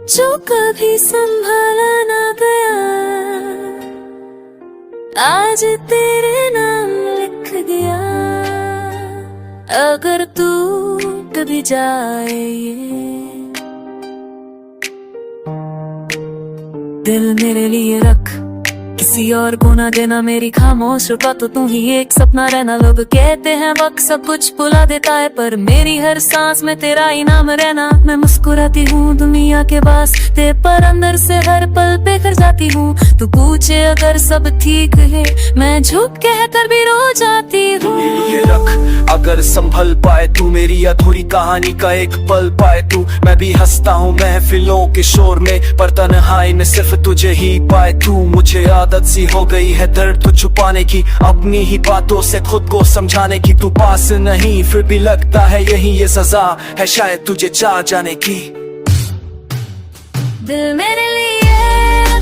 जो कभी संभाला ना गया, आज तेरे नाम लिख दिया। अगर तू कभी जाए ये दिल मेरे लिए रख, किसी और को ना देना मेरी खामोश रुका तो तू ही एक सपना रहना। लोग कहते हैं वक्त सब कुछ भुला देता है, पर मेरी हर सांस में तेरा ही नाम रहना। मैं मुस्कुराती हूँ दुनिया के वास्ते, पर अंदर से हर पल पे कर जाती हूँ। तू पूछे अगर सब ठीक है, मैं झुक कह कर भी रो जाती हूँ। ये रख अगर संभल पाए तू मेरी अधूरी कहानी का एक पल पाए तू। मैं भी हंसता हूँ महफिलों के शोर में, पर तन्हाई में सिर्फ तुझे ही पाए तू। मुझे आदत सी हो गई है दर्द तो छुपाने की, अपनी ही बातों से खुद को समझाने की। तू पास नहीं फिर भी लगता है यही ये सजा है शायद तुझे चाह जाने की। दिल मेरे लिए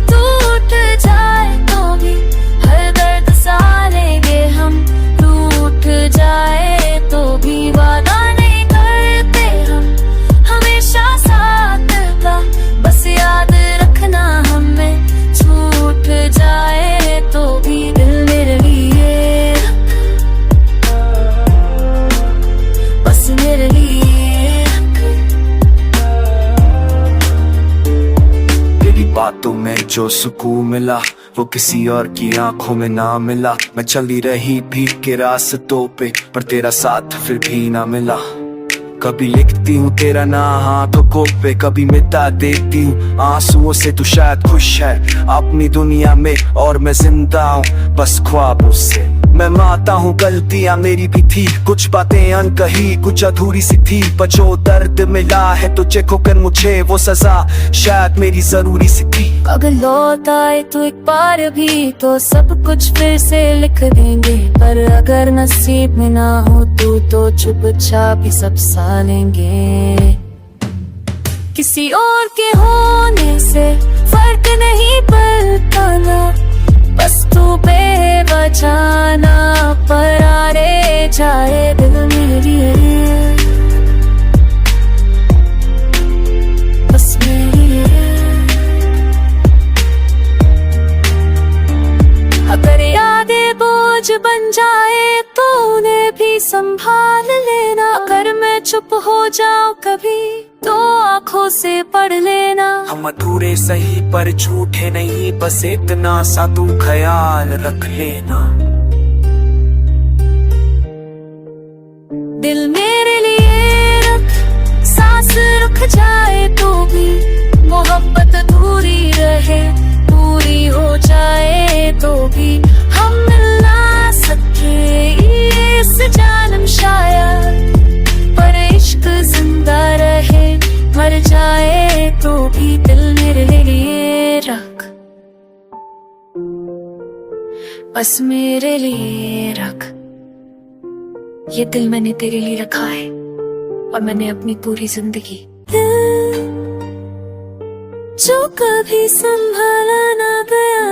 टूट जाए तो भी हर दर्द सहा लेंगे हम। टूट जाए तो भी वादा नहीं करते हम, हमेशा साथ का बस याद रखना हमें। छूट जाए तो भी दिल मेरे लिए, बस मेरे लिए। तेरी बातों में जो सुकून मिला वो किसी और की आंखों में ना मिला। मैं चली रही भीख के रास्तों पे, पर तेरा साथ फिर भी ना मिला। कभी लिखती हूँ तेरा नाम हाथों को पे, कभी मिटा देती हूँ आंसुओं से। तू शायद खुश है अपनी दुनिया में और मैं जिंदा हूँ बस ख्वाबों से। मैं मानता हूँ गलतियाँ मेरी भी थी, कुछ बातें अनकही कुछ अधूरी सी थी। पर जो दर्द मिला है तुझे खोकर मुझे वो सजा शायद मेरी जरूरी सी थी। अगर लौट आए तो एक बार भी तो सब कुछ फिर से लिख देंगे, पर अगर नसीब में ना हो तो चुपचाप ही सब सहा लेंगे। किसी और के होने से फर्क नहीं पड़ता ना, बस तू बेवजह ना परारे जाए दिल मेरी। बस मेरी अगर यादें बोझ बन जाए तो उन्हें भी संभाल लेना। अगर मैं चुप हो जाऊं कभी तो आंखों से पढ़ लेना। हम अधूरे सही पर झूठे नहीं, बस इतना सा तू ख्याल रख लेना। दिल मेरे लिए रख, सांस रुक जाए तो भी मोहब्बत अधूरी रहे। पूरी हो जाए तो भी हम मिल ना सके इस जालिम शायद, पर इश्क जिंदा रहे। मर जाए तो भी दिल मेरे लिए रख, बस मेरे लिए रख। ये दिल मैंने तेरे लिए रखा है और मैंने अपनी पूरी जिंदगी। जो कभी संभाला ना गया,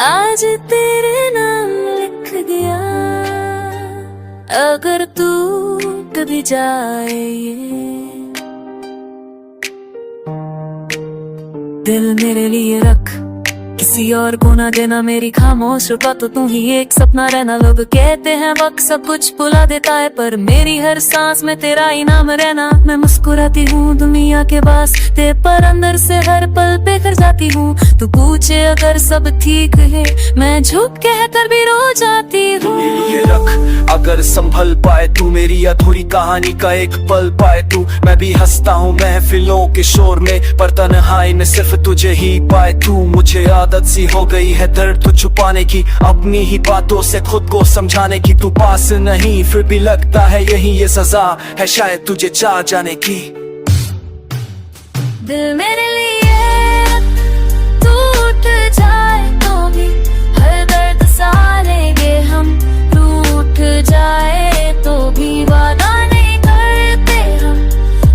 आज तेरे नाम लिख दिया। अगर तू कभी जाए ये दिल मेरे लिए रख, किसी और को ना देना मेरी खामोश रुका तो तू ही एक सपना रहना। लोग कहते हैं वक्त सब कुछ भुला देता है, पर मेरी हर सांस में तेरा ही नाम रहना। मैं मुस्कुराती हूँ दुनिया के वास्ते, पर अंदर से हर पल पे कर जाती हूँ। तू पूछे अगर सब ठीक है, मैं झुक कह कर भी रो जाती हूँ। ये रख अगर संभल पाए तू मेरी अधूरी कहानी का एक पल पाए तू। मैं भी हंसता हूँ महफिलों के शोर में, पर तन्हाई में सिर्फ तुझे ही पाए तू। मुझे आदत सी हो गई है दर्द तो छुपाने की, अपनी ही बातों से खुद को समझाने की। तू पास नहीं फिर भी लगता है यही ये सजा है शायद तुझे चाह जाने की। दिल मेरे लिए टूट जाए तो भी हर दर्द सहा लेंगे हम। टूट जाए तो भी वादा नहीं करते हम,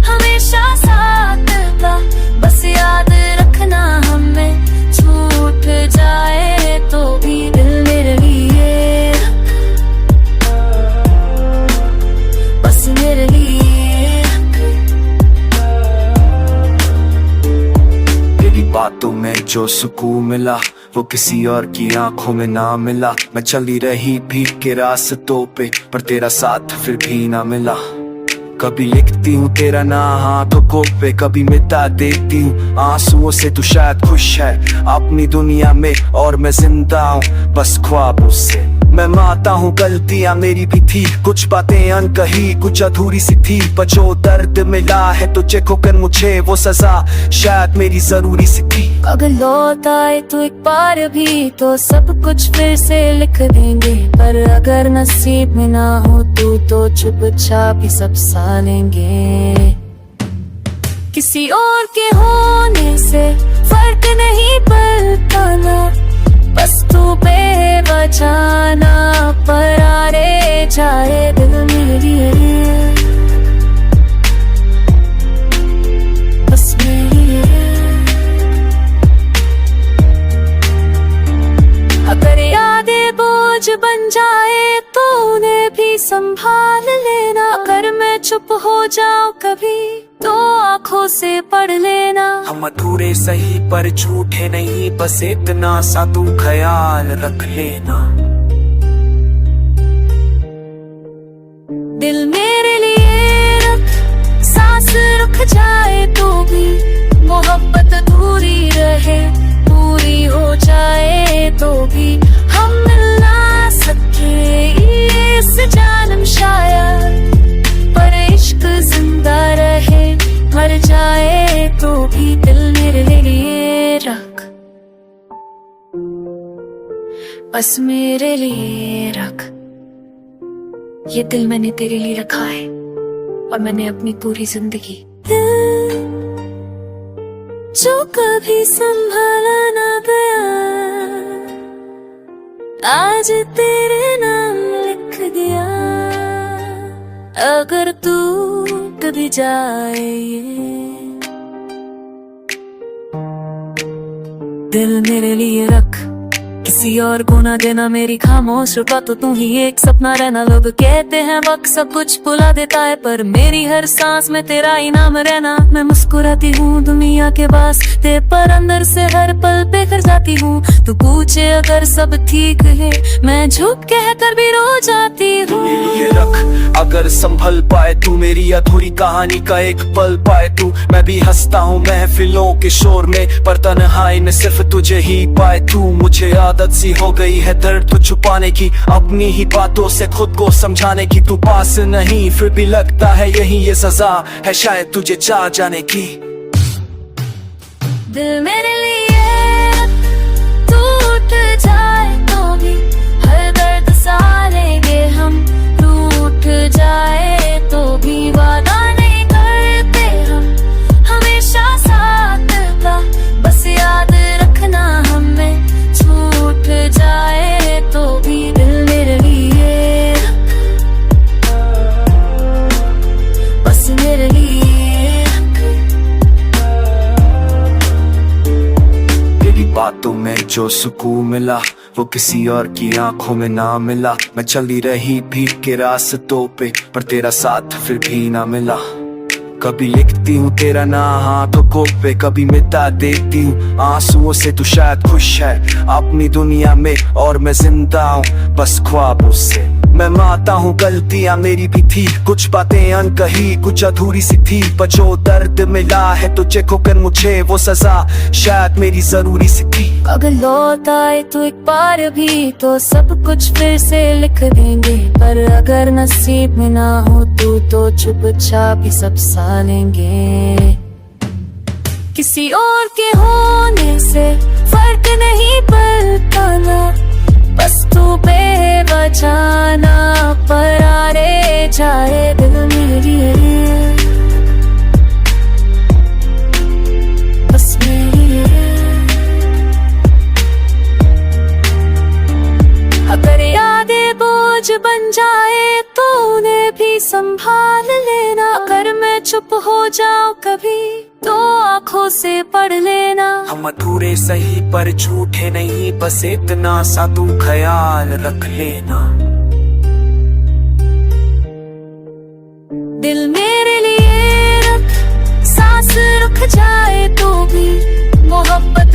हमेशा साथ का बस याद रखना हमें। छूट जाए तो भी दिल मेरे लिए, बस मेरे लिए। बातों में जो सुकून मिला वो किसी और की आंखों में ना मिला। मैं चली रही भीग के रास्तों पे पर तेरा साथ फिर भी ना मिला। कभी लिखती हूँ तेरा नाम हाथों को पे, कभी मिटा देती हूँ आंसुओं से। तू शायद खुश है अपनी दुनिया में और मैं जिंदा हूँ बस ख्वाबों से। मैं मानता हूँ गलतियाँ मेरी भी थी, कुछ बातें अनकही कुछ अधूरी सी थी, पर जो दर्द मिला है तुझे खोकर मुझे वो सजा शायद मेरी जरूरी सी थी। अगर लौट आए तो एक बार भी तो सब कुछ फिर से लिख देंगे, पर अगर नसीब में ना हो तू तो चुपचाप ही सब सा लेंगे। किसी और के होने से फर्क नहीं पड़ता ना, बस तू बेवजह ना परारे जाए दिल मेरी, बस मेरी। अगर यादें बोझ बन जाए तो उन्हें भी संभाल लेना। अगर मैं चुप हो जाऊं कभी तो आंखों से पढ़ लेना। हम अधूरे सही पर झूठे नहीं, बस इतना सा तू ख्याल रख लेना। दिल मेरे लिए रख, सांस रुक जाए तो भी मोहब्बत अधूरी रहे, पूरी हो जाए तो भी हम मिल ना सके इस जन्म शायद, पर इश्क जिंदा रहे मर जाए तो भी दिल मेरे लिए रख, बस मेरे लिए रख। ये दिल मैंने तेरे लिए रखा है और मैंने अपनी पूरी जिंदगी जो कभी संभाला ना गया आज तेरे नाम लिख दिया। अगर तू कभी जाए दिल मेरे लिए रख, किसी और को ना देना मेरी खामोश रुपा तो तू ही एक सपना रहना। लोग कहते हैं वक्त सब कुछ भुला देता है, पर मेरी हर सांस में तेरा ही नाम रहना। मैं मुस्कुराती हूँ दुनिया के वास्ते पर अंदर से हर पल बिखर जाती हूँ। तू पूछे अगर सब ठीक है मैं झुक कह कर भी रो जाती हूँ। ये रख अगर संभल पाए तू मेरी अधूरी कहानी का एक पल पाए तू। मैं भी हंसता हूँ महफिलों के शोर में पर तन्हाई में सिर्फ तुझे ही पाए तू। मुझे आदत सी हो गई है दर्द को छुपाने की, अपनी ही बातों से खुद को समझाने की। तू पास नहीं फिर भी लगता है यही ये सजा है शायद तुझे चाह जाने की। दिल मेरे लिए टूट जाए तो भी हर दर्द सहा लेंगे हम, टूट जाए तो भी वादा नहीं करते हम हमेशा साथ का, बस याद रखना हमें छूट जाए तो भी दिल मेरे लिए बस मेरे लिए। तेरी बातों में जो सुकून मिला वो किसी और की आंखों में ना मिला। मैं चली रही भीग के रास्तों पे पर तेरा साथ फिर भी ना मिला। कभी लिखती हूँ तेरा नाम हाथों को पे, कभी मिटा देती हूँ आंसुओं से। तू शायद खुश है अपनी दुनिया में और मैं जिंदा हूँ बस ख्वाबों से। मैं मानता हूँ गलतियाँ मेरी भी थी, कुछ बातें अनकही कुछ अधूरी सी थी, पर जो दर्द मिला है तुझे खोकर मुझे वो सजा शायद मेरी जरूरी सी थी। अगर लौट आए तो एक बार भी तो सब कुछ फिर से लिख देंगे, पर अगर नसीब में ना हो तू तो चुपचाप ही सब सा लेंगे। किसी और के होने से फर्क नहीं पड़ता ना, बस तू बेवजह ना परारे जाए दिल मेरी, बस मेरी। अगर यादें बोझ बन जाए तो उन्हें भी संभाल लेना। अगर मैं चुप हो जाऊं कभी तो आंखों से पढ़ लेना। हम अधूरे सही पर झूठे नहीं, बस इतना सा तू ख्याल रख लेना। दिल मेरे लिए रख, सांस रुक जाए तो भी मोहब्बत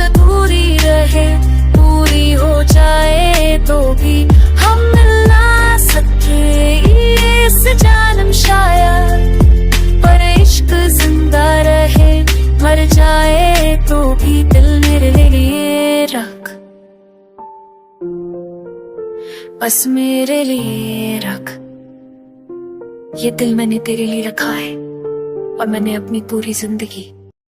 रहे, पूरी हो जाए तो भी हम मिल ना सके इस जन्म शायद, पर इश्क जिंदा रहे, मर जाए तो भी दिल मेरे लिए रख, बस मेरे लिए रख। ये दिल मैंने तेरे लिए रखा है और मैंने अपनी पूरी जिंदगी